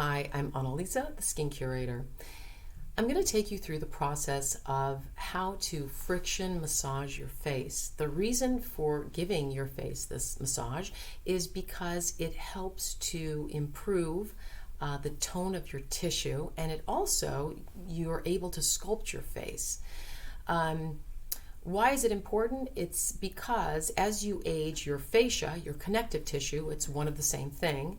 Hi, I'm Annaliza, the Skin Curator. I'm going to take you through the process of how to friction massage your face. The reason for giving your face this massage is because it helps to improve the tone of your tissue, and it also, you're able to sculpt your face. Why is it important? It's because as you age, your fascia, your connective tissue, it's one of the same thing,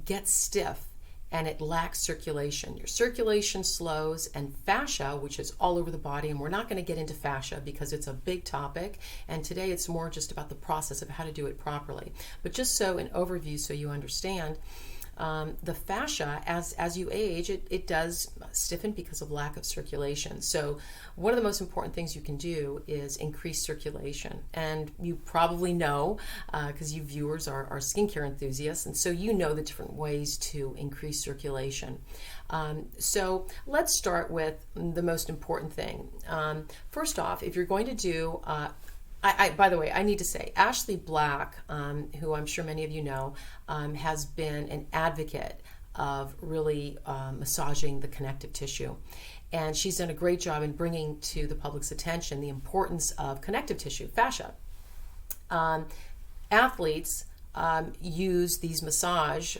gets stiff and it lacks circulation. Your circulation slows, and fascia, which is all over the body, and we're not going to get into fascia because it's a big topic, and today it's more just about the process of how to do it properly. But just so an overview so you understand, the fascia, as you age, it does stiffen because of lack of circulation. So one of the most important things you can do is increase circulation. And you probably know, because you viewers are skincare enthusiasts, and so you know the different ways to increase circulation. So let's start with the most important thing. First off, if you're going to do by the way, I need to say, Ashley Black, who I'm sure many of you know, has been an advocate of really massaging the connective tissue. And she's done a great job in bringing to the public's attention the importance of connective tissue, fascia. Athletes use these massage,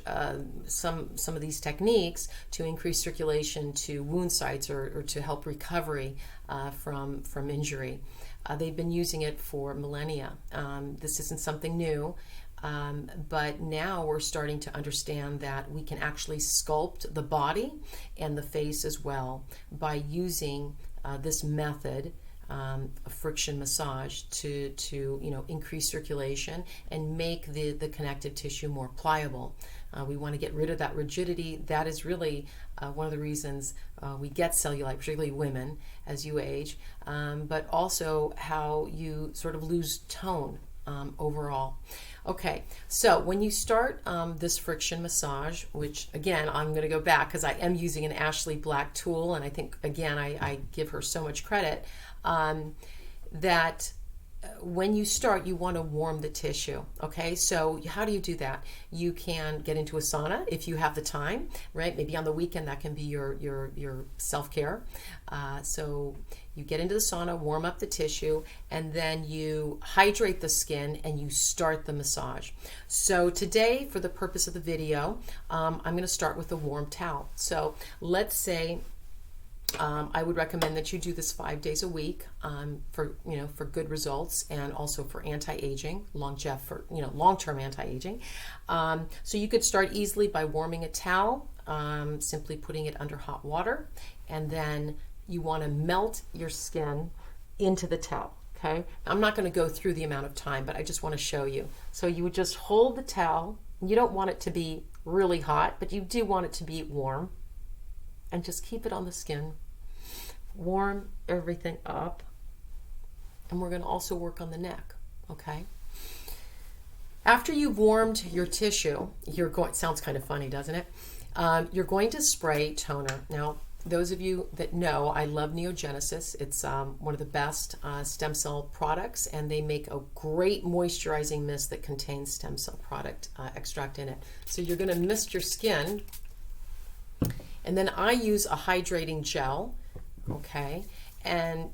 some of these techniques to increase circulation to wound sites or to help recovery from injury. They've been using it for millennia. This isn't something new, but now we're starting to understand that we can actually sculpt the body and the face as well by using this method, friction massage, to increase circulation and make the connective tissue more pliable. We want to get rid of that rigidity. That is really one of the reasons we get cellulite, particularly women, as you age, but also how you sort of lose tone overall. Okay, so when you start this friction massage, which again, I'm going to go back because I am using an Ashley Black tool, and I think, again, I give her so much credit, that when you start, you want to warm the tissue. Okay, so how do you do that? You can get into a sauna if you have the time, right? Maybe on the weekend that can be your self-care. So you get into the sauna, warm up the tissue, and then you hydrate the skin and you start the massage. So today, for the purpose of the video, I'm going to start with a warm towel. So let's say I would recommend that you do this 5 days a week for good results, and also for anti-aging, long-term anti-aging. So you could start easily by warming a towel, simply putting it under hot water, and then you want to melt your skin into the towel. Okay, I'm not going to go through the amount of time, but I just want to show you. So you would just hold the towel. You don't want it to be really hot, but you do want it to be warm, and just keep it on the skin. Warm everything up, and we're going to also work on the neck. Okay, after you've warmed your tissue, sounds kind of funny, doesn't it? You're going to spray toner. Now, those of you that know, I love Neogenesis. It's one of the best stem cell products, and they make a great moisturizing mist that contains stem cell product extract in it. So you're going to mist your skin, and then I use a hydrating gel. Okay, and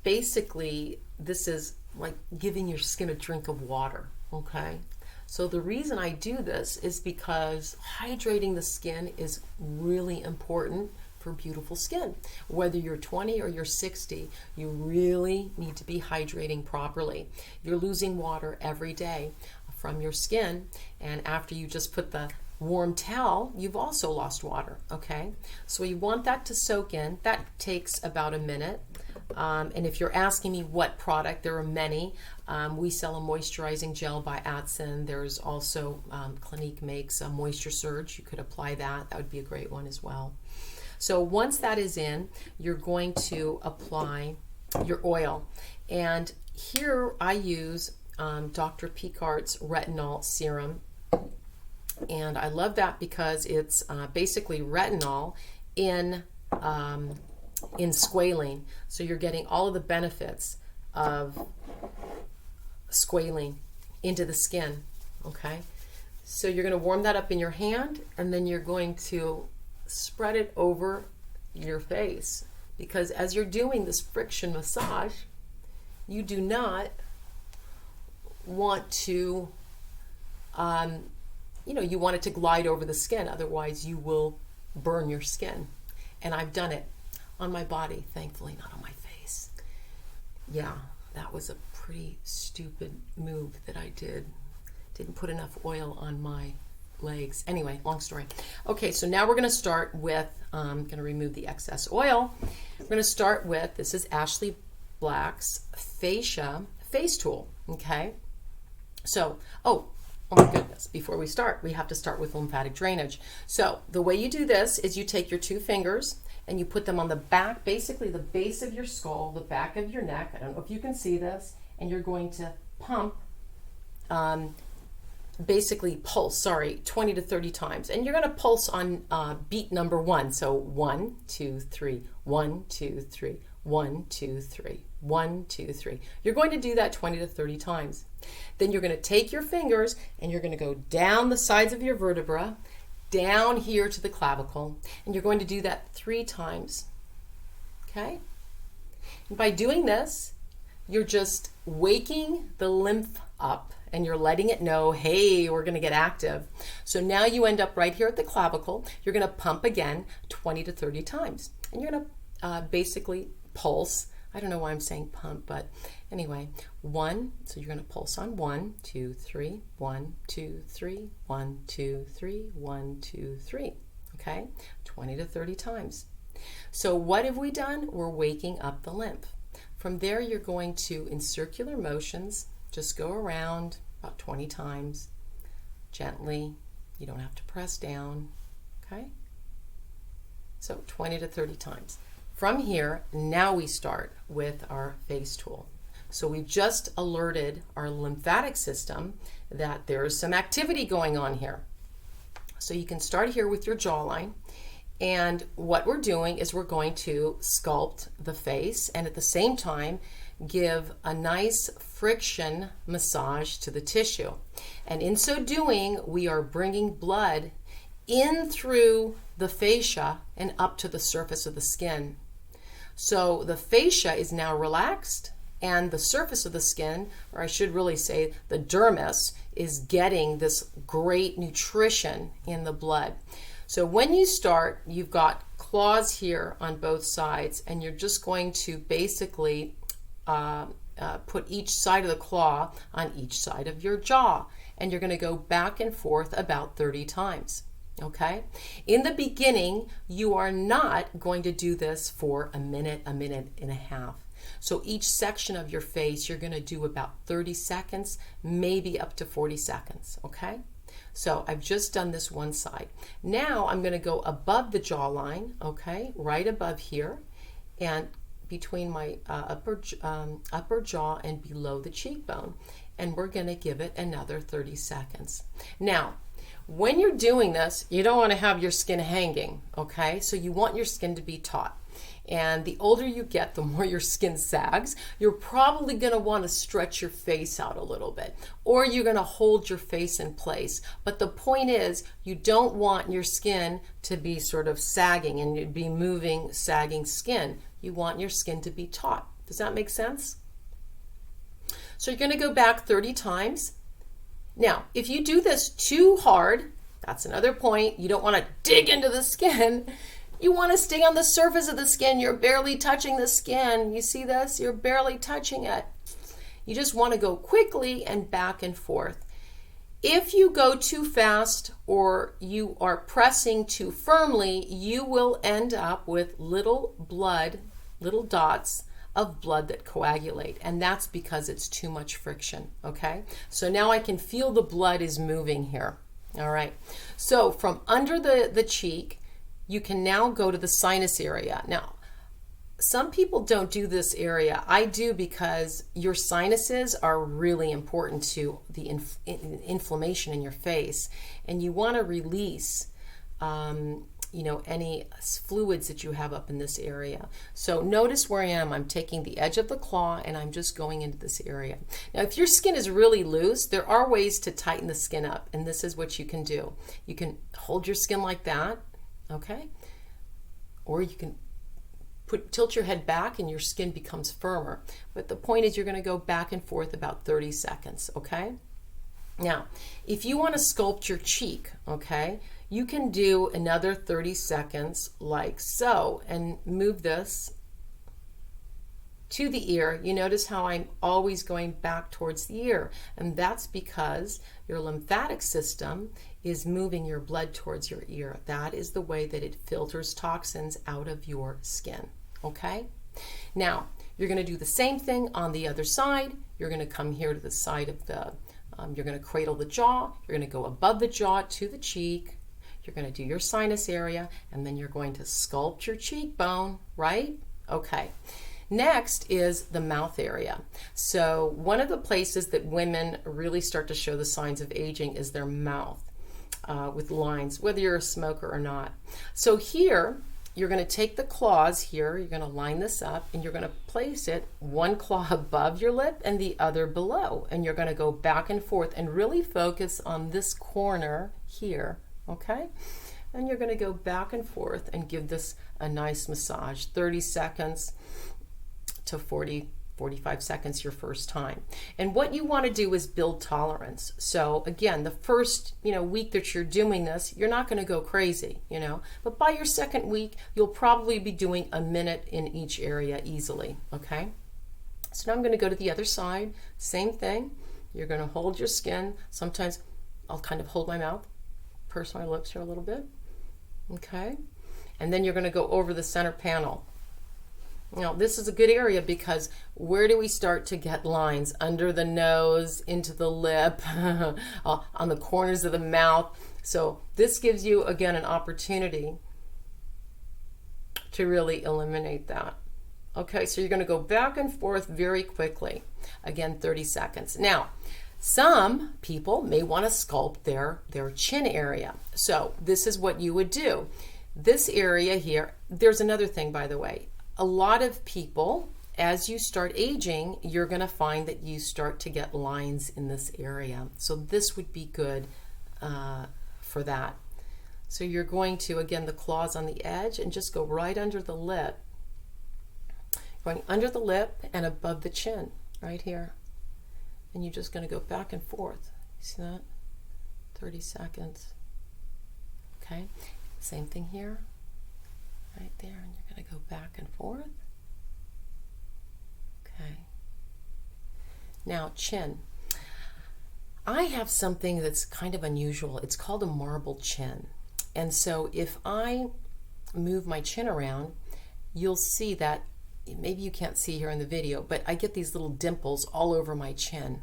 basically this is like giving your skin a drink of water. Okay, so the reason I do this is because hydrating the skin is really important for beautiful skin. Whether you're 20 or you're 60, you really need to be hydrating properly. You're losing water every day from your skin, and after you just put the warm towel, you've also lost water. Okay, so you want that to soak in. That takes about a minute. And if you're asking me what product, there are many. We sell a moisturizing gel by Atson. There's also Clinique makes a Moisture Surge. You could apply that. That would be a great one as well. So once that is in, you're going to apply your oil. And here I use Dr. Pickarts Retinol Serum. And I love that because it's basically retinol in squalene. So you're getting all of the benefits of squalene into the skin. Okay, So you're going to warm that up in your hand, and then you're going to spread it over your face, because as you're doing this friction massage, you do not want to, you want it to glide over the skin, otherwise you will burn your skin. And I've done it on my body, thankfully not on my face. Yeah, that was a pretty stupid move that I did. Didn't put enough oil on my legs. Anyway, long story. Okay, so now we're going to start with, I'm going to remove the excess oil. We're going to start with, this is Ashley Black's Fascia Face Tool, okay? So, oh my goodness, before we start, we have to start with lymphatic drainage. So the way you do this is you take your 2 fingers and you put them on the back, basically the base of your skull, the back of your neck. I don't know if you can see this. And you're going to pump, basically pulse, 20 to 30 times. And you're going to pulse on beat number 1. So 1, 2, 3, 1, 2, 3, 1, 2, 3, 1, 2, 3. You're going to do that 20 to 30 times. Then you're going to take your fingers and you're going to go down the sides of your vertebra, down here to the clavicle, and you're going to do that 3 times. Okay? And by doing this, you're just waking the lymph up and you're letting it know, hey, we're going to get active. So now you end up right here at the clavicle. You're going to pump again 20 to 30 times. And you're going to basically pulse. I don't know why I'm saying pump, but anyway, 1. So you're going to pulse on 1, 2, 3, 1, 2, 3, 1, 2, 3, 1, 2, 3. Okay, 20 to 30 times. So what have we done? We're waking up the lymph. From there, you're going to, in circular motions, just go around about 20 times, gently. You don't have to press down, okay? So 20 to 30 times. From here, now we start with our face tool. So we've just alerted our lymphatic system that there is some activity going on here. So you can start here with your jawline. And what we're doing is we're going to sculpt the face and at the same time give a nice friction massage to the tissue. And in so doing, we are bringing blood in through the fascia and up to the surface of the skin. So the fascia is now relaxed and the surface of the skin, or I should really say the dermis, is getting this great nutrition in the blood. So when you start, you've got claws here on both sides, and you're just going to basically put each side of the claw on each side of your jaw, and you're going to go back and forth about 30 times. Okay? In the beginning, you are not going to do this for a minute and a half. So each section of your face, you're going to do about 30 seconds, maybe up to 40 seconds. Okay? So I've just done this one side. Now I'm going to go above the jawline, okay, right above here, and between my upper jaw and below the cheekbone. And we're going to give it another 30 seconds. Now, when you're doing this, you don't want to have your skin hanging, okay? So you want your skin to be taut. And the older you get, the more your skin sags. You're probably going to want to stretch your face out a little bit, or you're going to hold your face in place. But the point is, you don't want your skin to be sort of sagging and you'd be moving, sagging skin. You want your skin to be taut. Does that make sense? So you're going to go back 30 times. Now, if you do this too hard, that's another point. You don't want to dig into the skin. You want to stay on the surface of the skin. You're barely touching the skin. You see this? You're barely touching it. You just want to go quickly and back and forth. If you go too fast or you are pressing too firmly, you will end up with little dots of blood that coagulate, and that's because it's too much friction, okay? So now I can feel the blood is moving here, all right? So from under the cheek, you can now go to the sinus area. Now, some people don't do this area. I do because your sinuses are really important to the inflammation in your face, and you want to release any fluids that you have up in this area. So notice where I am. I'm taking the edge of the claw and I'm just going into this area. Now, if your skin is really loose, there are ways to tighten the skin up, and this is what you can do. You can hold your skin like that, okay? Or you can tilt your head back and your skin becomes firmer. But the point is you're going to go back and forth about 30 seconds, okay? Now, if you want to sculpt your cheek, okay, you can do another 30 seconds like so and move this to the ear. You notice how I'm always going back towards the ear, and that's because your lymphatic system is moving your blood towards your ear. That is the way that it filters toxins out of your skin, okay? Now, you're going to do the same thing on the other side. You're going to come here to the side of the, you're going to cradle the jaw. You're going to go above the jaw to the cheek. You're going to do your sinus area, and then you're going to sculpt your cheekbone, right? Okay. Next is the mouth area. So one of the places that women really start to show the signs of aging is their mouth with lines, whether you're a smoker or not. So here, you're going to take the claws here, you're going to line this up, and you're going to place it one claw above your lip and the other below. And you're going to go back and forth and really focus on this corner here. Okay, and you're going to go back and forth and give this a nice massage, 30 seconds to 45 seconds your first time. And what you want to do is build tolerance. So again, the first week that you're doing this, you're not going to go crazy, but by your second week, you'll probably be doing a minute in each area easily. Okay, so now I'm going to go to the other side. Same thing. You're going to hold your skin. Sometimes I'll kind of hold my mouth, purse my lips here a little bit, okay? And then you're going to go over the center panel. Now, this is a good area because where do we start to get lines? Under the nose, into the lip, on the corners of the mouth. So this gives you, again, an opportunity to really eliminate that. Okay, so you're going to go back and forth very quickly. Again, 30 seconds. Now, some people may want to sculpt their chin area. So this is what you would do. This area here, there's another thing, by the way. A lot of people, as you start aging, you're going to find that you start to get lines in this area. So this would be good for that. So you're going to, again, the claws on the edge and just go right under the lip. Going under the lip and above the chin, right here. And you're just going to go back and forth. See that? 30 seconds. Okay. Same thing here. Right there. And you're going to go back and forth. Okay. Now, chin. I have something that's kind of unusual. It's called a marble chin. And so if I move my chin around, you'll see that maybe you can't see here in the video, but I get these little dimples all over my chin.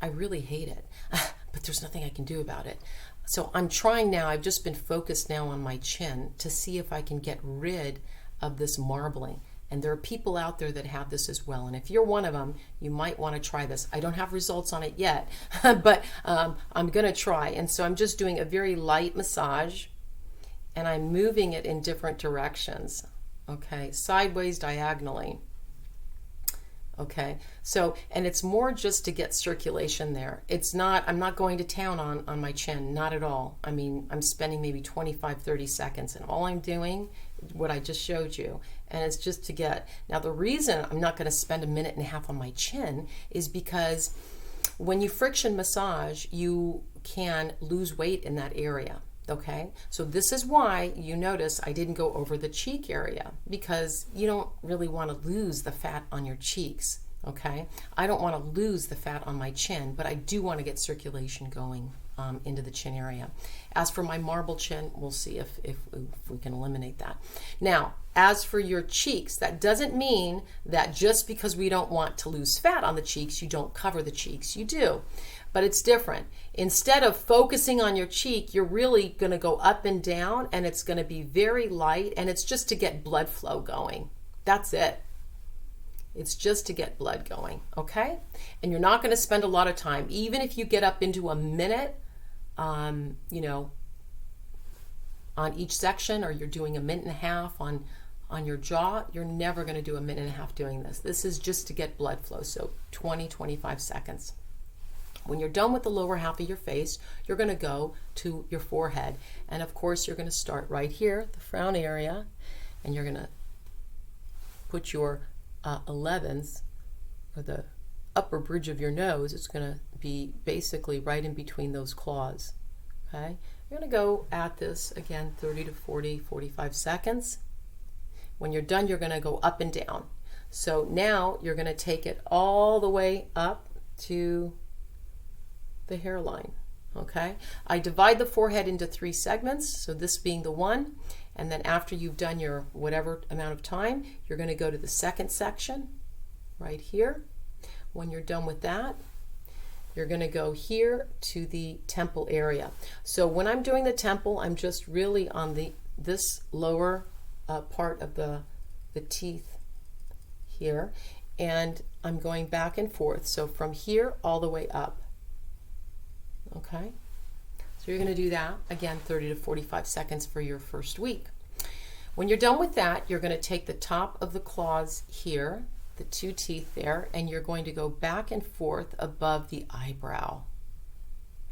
I really hate it, but there's nothing I can do about it. So I'm trying now, I've just been focused now on my chin to see if I can get rid of this marbling. And there are people out there that have this as well. And if you're one of them, you might want to try this. I don't have results on it yet, but I'm going to try. And so I'm just doing a very light massage, and I'm moving it in different directions. Okay, sideways, diagonally. Okay, so, and it's more just to get circulation there. It's not, I'm not going to town on my chin, not at all. I mean, I'm spending maybe 25, 30 seconds, and all I'm doing, what I just showed you, and it's just to get, now the reason I'm not going to spend a minute and a half on my chin is because when you friction massage, you can lose weight in that area. Okay, so this is why you notice I didn't go over the cheek area, because you don't really want to lose the fat on your cheeks. Okay, I don't want to lose the fat on my chin, but I do want to get circulation going into the chin area. As for my marble chin, we'll see if we can eliminate that. Now, as for your cheeks, that doesn't mean that just because we don't want to lose fat on the cheeks, you don't cover the cheeks. You do. But it's different. Instead of focusing on your cheek, you're really going to go up and down, and it's going to be very light, and it's just to get blood flow going. That's it. It's just to get blood going, okay? And you're not going to spend a lot of time. Even if you get up into a minute, on each section, or you're doing 1.5 minutes on your jaw, you're never going to do 1.5 minutes doing this. This is just to get blood flow, so 20-25 seconds. When you're done with the lower half of your face, you're going to go to your forehead. And of course, you're going to start right here, the frown area, and you're going to put your 11s, or the upper bridge of your nose. It's going to be basically right in between those claws. Okay? You're going to go at this again 30 to 40, 45 seconds. When you're done, you're going to go up and down. So now you're going to take it all the way up to the hairline. Okay? I divide the forehead into 3 segments, so this being the one, and then after you've done your whatever amount of time, you're going to go to the second section right here. When you're done with that, you're going to go here to the temple area. So when I'm doing the temple, I'm just really on this lower part of the teeth here, and I'm going back and forth. So from here all the way up. Okay? So you're going to do that again 30 to 45 seconds for your first week. When you're done with that, you're going to take the top of the claws here, the 2 teeth there, and you're going to go back and forth above the eyebrow.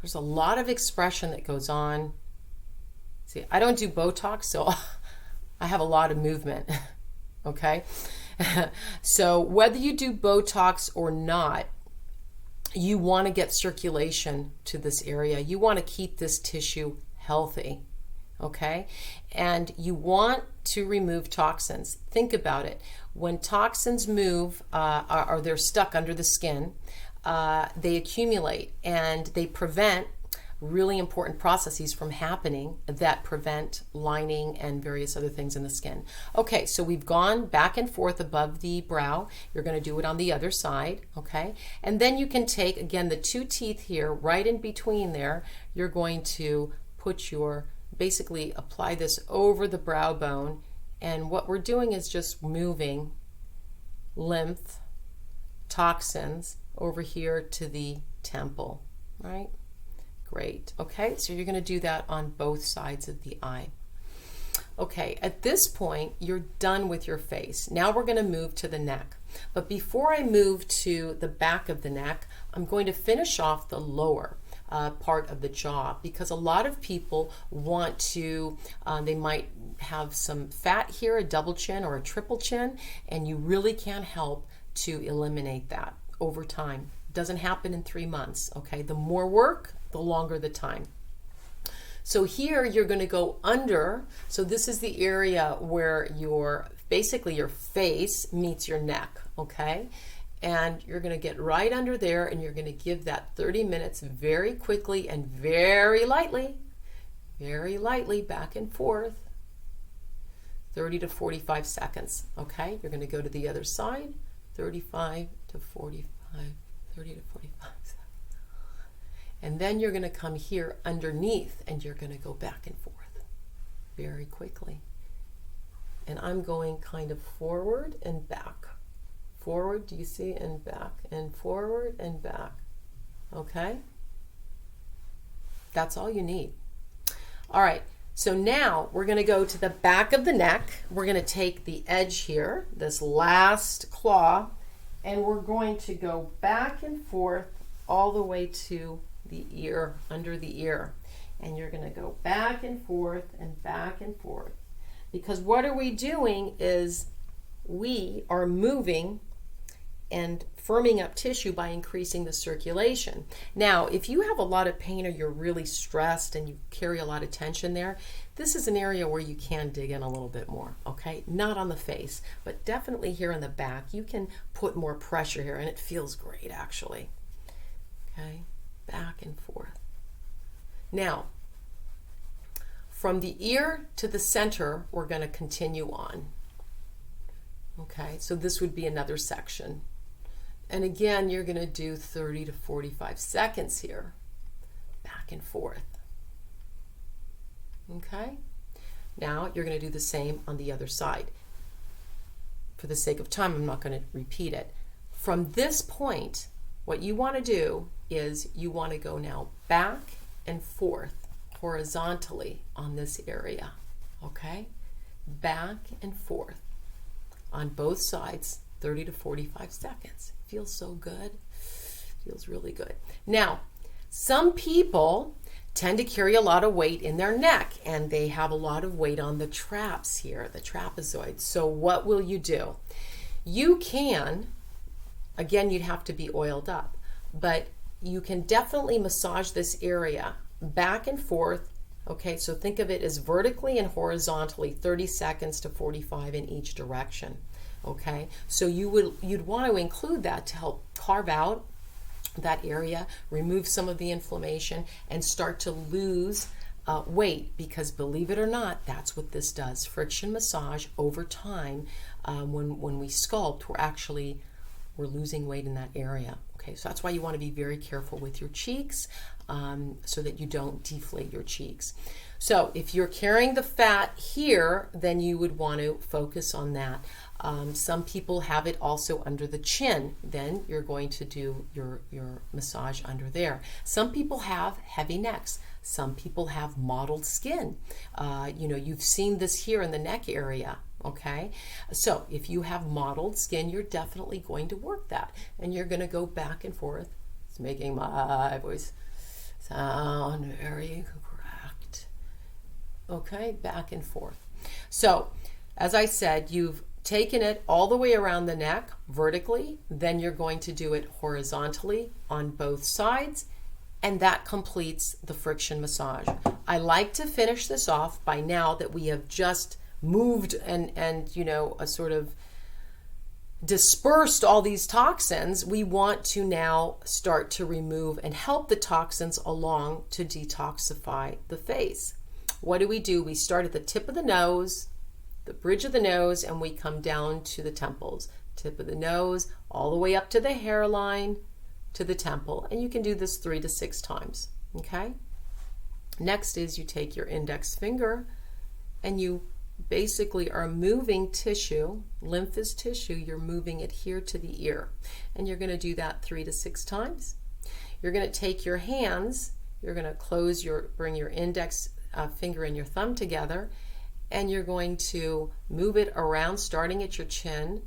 There's a lot of expression that goes on. See, I don't do Botox, so I have a lot of movement. Okay? So whether you do Botox or not, you want to get circulation to this area. You want to keep this tissue healthy. Okay? And you want to remove toxins. Think about it. When toxins move, or they're stuck under the skin, they accumulate and they prevent really important processes from happening that prevent lining and various other things in the skin. Okay, so we've gone back and forth above the brow. You're going to do it on the other side, okay? And then you can take, again, the 2 teeth here, right in between there. You're going to put basically apply this over the brow bone, and what we're doing is just moving lymph, toxins over here to the temple, right? Great. Okay, so you're going to do that on both sides of the eye. Okay, at this point, you're done with your face. Now we're going to move to the neck. But before I move to the back of the neck, I'm going to finish off the lower part of the jaw, because a lot of people want to, they might have some fat here, a double chin or a triple chin, and you really can't help to eliminate that over time. It doesn't happen in 3 months, okay? The more work, the longer the time. So here you're going to go under. So this is the area where basically your face meets your neck, okay? And you're going to get right under there, and you're going to give that 30 minutes very quickly and very lightly back and forth, 30 to 45 seconds, okay? You're going to go to the other side, 35 to 45, 30 to 45 seconds. And then you're going to come here underneath, and you're going to go back and forth very quickly. And I'm going kind of forward and back. Forward, do you see? And back. And forward and back. Okay? That's all you need. All right. So now we're going to go to the back of the neck. We're going to take the edge here, this last claw, and we're going to go back and forth all the way to the ear, under the ear. And you're going to go back and forth and back and forth. Because what are we doing is we are moving and firming up tissue by increasing the circulation. Now, if you have a lot of pain, or you're really stressed and you carry a lot of tension there, this is an area where you can dig in a little bit more, okay? Not on the face, but definitely here in the back. You can put more pressure here, and it feels great, actually. Okay? Back and forth. Now, from the ear to the center, we're going to continue on. Okay, so this would be another section. And again, you're going to do 30 to 45 seconds here, back and forth. Okay, now you're going to do the same on the other side. For the sake of time, I'm not going to repeat it. From this point, what you want to do is you want to go now back and forth horizontally on this area, okay? Back and forth on both sides, 30 to 45 seconds. Feels so good. Feels really good. Now, some people tend to carry a lot of weight in their neck, and they have a lot of weight on the traps here, the trapezoids. So what will you do? You can, again, you'd have to be oiled up, but you can definitely massage this area back and forth. Okay, so think of it as vertically and horizontally, 30 seconds to 45 in each direction. Okay, so you'd want to include that to help carve out that area, remove some of the inflammation, and start to lose weight, because believe it or not, that's what this does. Friction massage over time, when we sculpt, we're losing weight in that area. Okay, so that's why you want to be very careful with your cheeks, so that you don't deflate your cheeks. So if you're carrying the fat here, then you would want to focus on that. Some people have it also under the chin. Then you're going to do your massage under there. Some people have heavy necks. Some people have mottled skin. You've seen this here in the neck area. Okay, so if you have mottled skin, you're definitely going to work that, and you're going to go back and forth. It's making my voice sound very cracked. Okay, back and forth. So as I said, you've taken it all the way around the neck vertically, then you're going to do it horizontally on both sides, and that completes the friction massage. I like to finish this off by, now that we have just moved and a sort of dispersed all these toxins, we want to now start to remove and help the toxins along to detoxify the face. What do? We start at the tip of the nose, the bridge of the nose, and we come down to the temples. Tip of the nose, all the way up to the hairline, to the temple. And you can do this 3 to 6 times, okay? Next is you take your index finger and you basically are moving tissue. Lymph is tissue. You're moving it here to the ear. And you're going to do that 3 to 6 times. You're going to take your hands, you're going to bring your index finger and your thumb together, and you're going to move it around, starting at your chin,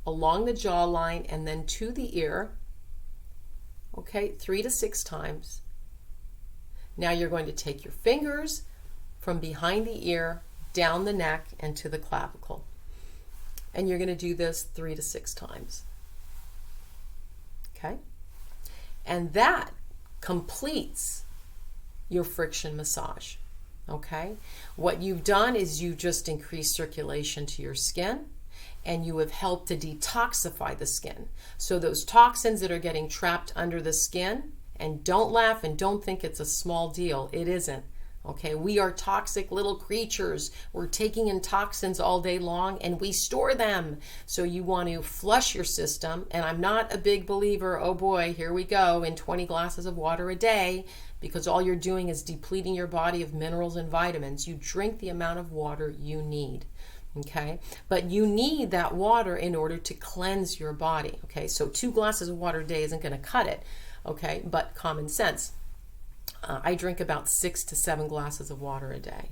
along the jawline, and then to the ear. Okay, 3 to 6 times. Now you're going to take your fingers from behind the ear, down the neck, and to the clavicle. And you're going to do this 3 to 6 times. Okay? And that completes your friction massage. Okay? What you've done is you just increased circulation to your skin, and you have helped to detoxify the skin. So those toxins that are getting trapped under the skin, and don't laugh and don't think it's a small deal. It isn't. Okay, we are toxic little creatures. We're taking in toxins all day long, and we store them. So you want to flush your system. And I'm not a big believer, oh boy, here we go, in 20 glasses of water a day, because all you're doing is depleting your body of minerals and vitamins. You drink the amount of water you need. Okay, but you need that water in order to cleanse your body. Okay, so 2 glasses of water a day isn't going to cut it. Okay, but common sense. I drink about 6 to 7 glasses of water a day,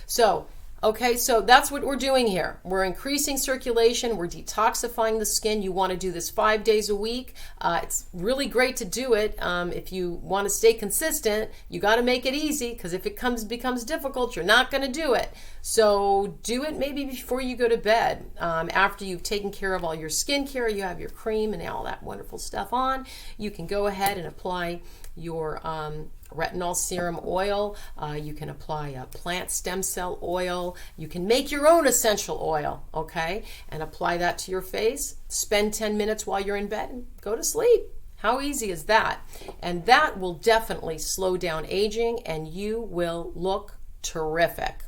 So, okay, so that's what we're doing here. We're increasing circulation. We're detoxifying the skin. You want to do this 5 days a week. It's really great to do it. If you want to stay consistent, you got to make it easy, because if it becomes difficult, you're not going to do it. So do it maybe before you go to bed. After you've taken care of all your skincare, you have your cream and all that wonderful stuff on, you can go ahead and apply your retinol serum oil. You can apply a plant stem cell oil. You can make your own essential oil, okay, and apply that to your face. Spend 10 minutes while you're in bed and go to sleep. How easy is that? And that will definitely slow down aging, and you will look terrific.